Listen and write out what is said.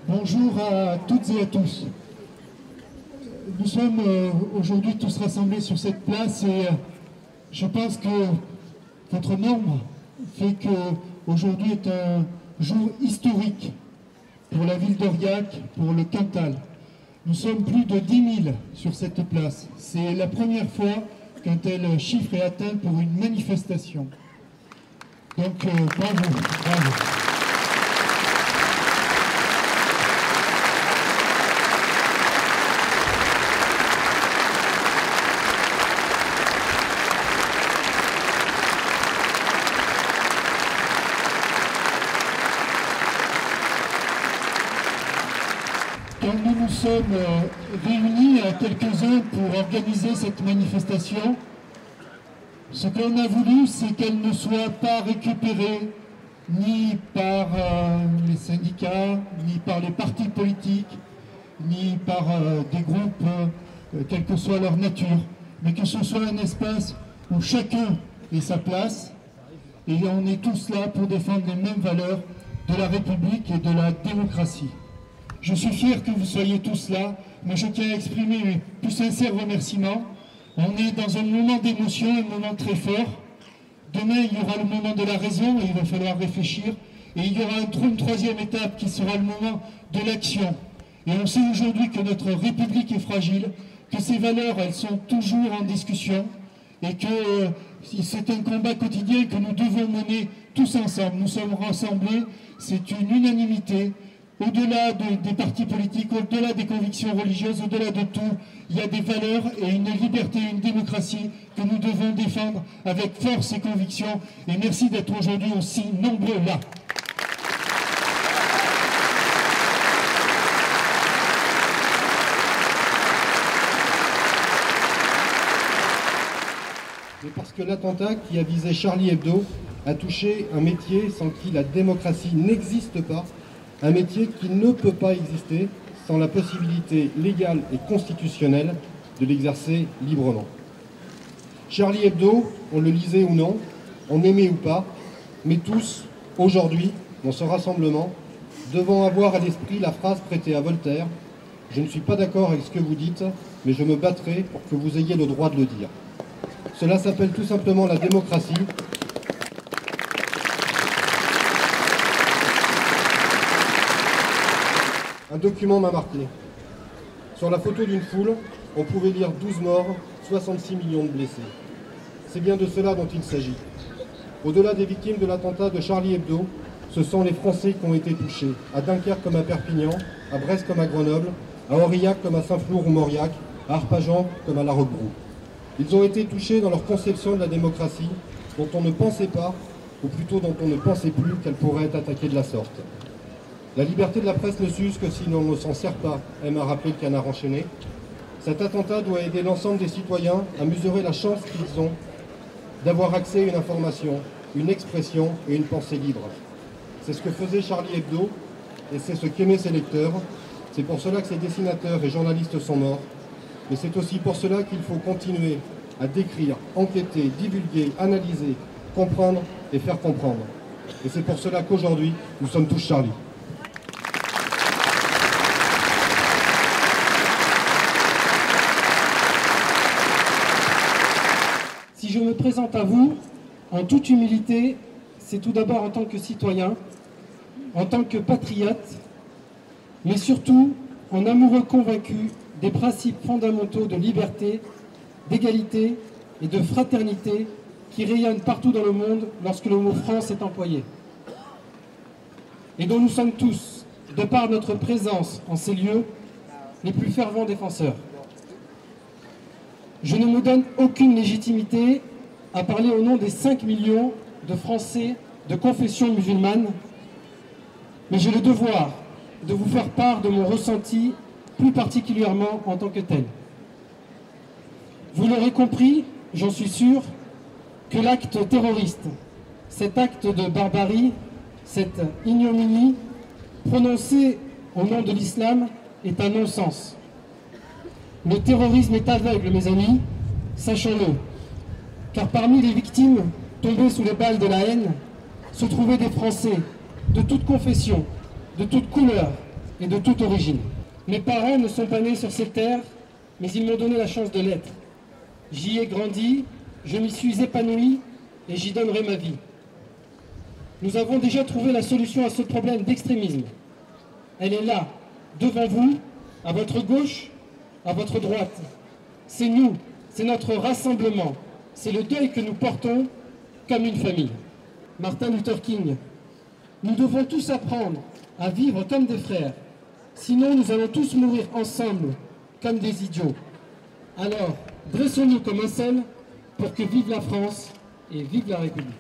Bonjour à toutes et à tous. Nous sommes aujourd'hui tous rassemblés sur cette place et je pense que votre nombre fait qu'aujourd'hui est un jour historique pour la ville d'Aurillac, pour le Cantal. Nous sommes plus de 10 000 sur cette place. C'est la première fois qu'un tel chiffre est atteint pour une manifestation. Donc bravo, bravo. Quand nous nous sommes réunis à quelques-uns pour organiser cette manifestation, ce qu'on a voulu, c'est qu'elle ne soit pas récupérée ni par les syndicats, ni par les partis politiques, ni par des groupes, quelle que soit leur nature, mais que ce soit un espace où chacun ait sa place et on est tous là pour défendre les mêmes valeurs de la République et de la démocratie. Je suis fier que vous soyez tous là, mais je tiens à exprimer mes plus sincères remerciements. On est dans un moment d'émotion, un moment très fort. Demain, il y aura le moment de la raison et il va falloir réfléchir. Et il y aura une troisième étape qui sera le moment de l'action. Et on sait aujourd'hui que notre République est fragile, que ses valeurs, elles sont toujours en discussion, et que c'est un combat quotidien que nous devons mener tous ensemble. Nous sommes rassemblés, c'est une unanimité. Au-delà des partis politiques, au-delà des convictions religieuses, au-delà de tout, il y a des valeurs et une liberté, une démocratie que nous devons défendre avec force et conviction. Et merci d'être aujourd'hui aussi nombreux là. Mais parce que l'attentat qui a visé Charlie Hebdo a touché un métier sans qui la démocratie n'existe pas, un métier qui ne peut pas exister sans la possibilité légale et constitutionnelle de l'exercer librement. Charlie Hebdo, on le lisait ou non, on aimait ou pas, mais tous, aujourd'hui, dans ce rassemblement, devons avoir à l'esprit la phrase prêtée à Voltaire « Je ne suis pas d'accord avec ce que vous dites, mais je me battrai pour que vous ayez le droit de le dire ». Cela s'appelle tout simplement la démocratie. Un document m'a marqué. Sur la photo d'une foule, on pouvait lire 12 morts, 66 millions de blessés. C'est bien de cela dont il s'agit. Au-delà des victimes de l'attentat de Charlie Hebdo, ce sont les Français qui ont été touchés, à Dunkerque comme à Perpignan, à Brest comme à Grenoble, à Aurillac comme à Saint-Flour ou Mauriac, à Arpajon comme à La Roquebrune. Ils ont été touchés dans leur conception de la démocratie, dont on ne pensait pas, ou plutôt dont on ne pensait plus qu'elle pourrait être attaquée de la sorte. La liberté de la presse ne s'use que si l'on ne s'en sert pas, aime à rappeler le Canard enchaîné. Cet attentat doit aider l'ensemble des citoyens à mesurer la chance qu'ils ont d'avoir accès à une information, une expression et une pensée libre. C'est ce que faisait Charlie Hebdo, et c'est ce qu'aimaient ses lecteurs. C'est pour cela que ses dessinateurs et journalistes sont morts. Mais c'est aussi pour cela qu'il faut continuer à décrire, enquêter, divulguer, analyser, comprendre et faire comprendre. Et c'est pour cela qu'aujourd'hui, nous sommes tous Charlie. Si je me présente à vous, en toute humilité, c'est tout d'abord en tant que citoyen, en tant que patriote, mais surtout en amoureux convaincu des principes fondamentaux de liberté, d'égalité et de fraternité qui rayonnent partout dans le monde lorsque le mot France est employé. Et dont nous sommes tous, de par notre présence en ces lieux, les plus fervents défenseurs. Je ne me donne aucune légitimité à parler au nom des 5 millions de Français de confession musulmane, mais j'ai le devoir de vous faire part de mon ressenti, plus particulièrement en tant que tel. Vous l'aurez compris, j'en suis sûr, que l'acte terroriste, cet acte de barbarie, cette ignominie, prononcée au nom de l'islam, est un non-sens. Le terrorisme est aveugle, mes amis, sachons-le, car parmi les victimes tombées sous les balles de la haine se trouvaient des Français de toute confession, de toute couleur et de toute origine. Mes parents ne sont pas nés sur cette terre, mais ils m'ont donné la chance de l'être. J'y ai grandi, je m'y suis épanoui et j'y donnerai ma vie. Nous avons déjà trouvé la solution à ce problème d'extrémisme. Elle est là, devant vous, à votre gauche, à votre droite. C'est nous, c'est notre rassemblement, c'est le deuil que nous portons comme une famille. Martin Luther King, nous devons tous apprendre à vivre comme des frères, sinon nous allons tous mourir ensemble comme des idiots. Alors, dressons-nous comme un seul pour que vive la France et vive la République.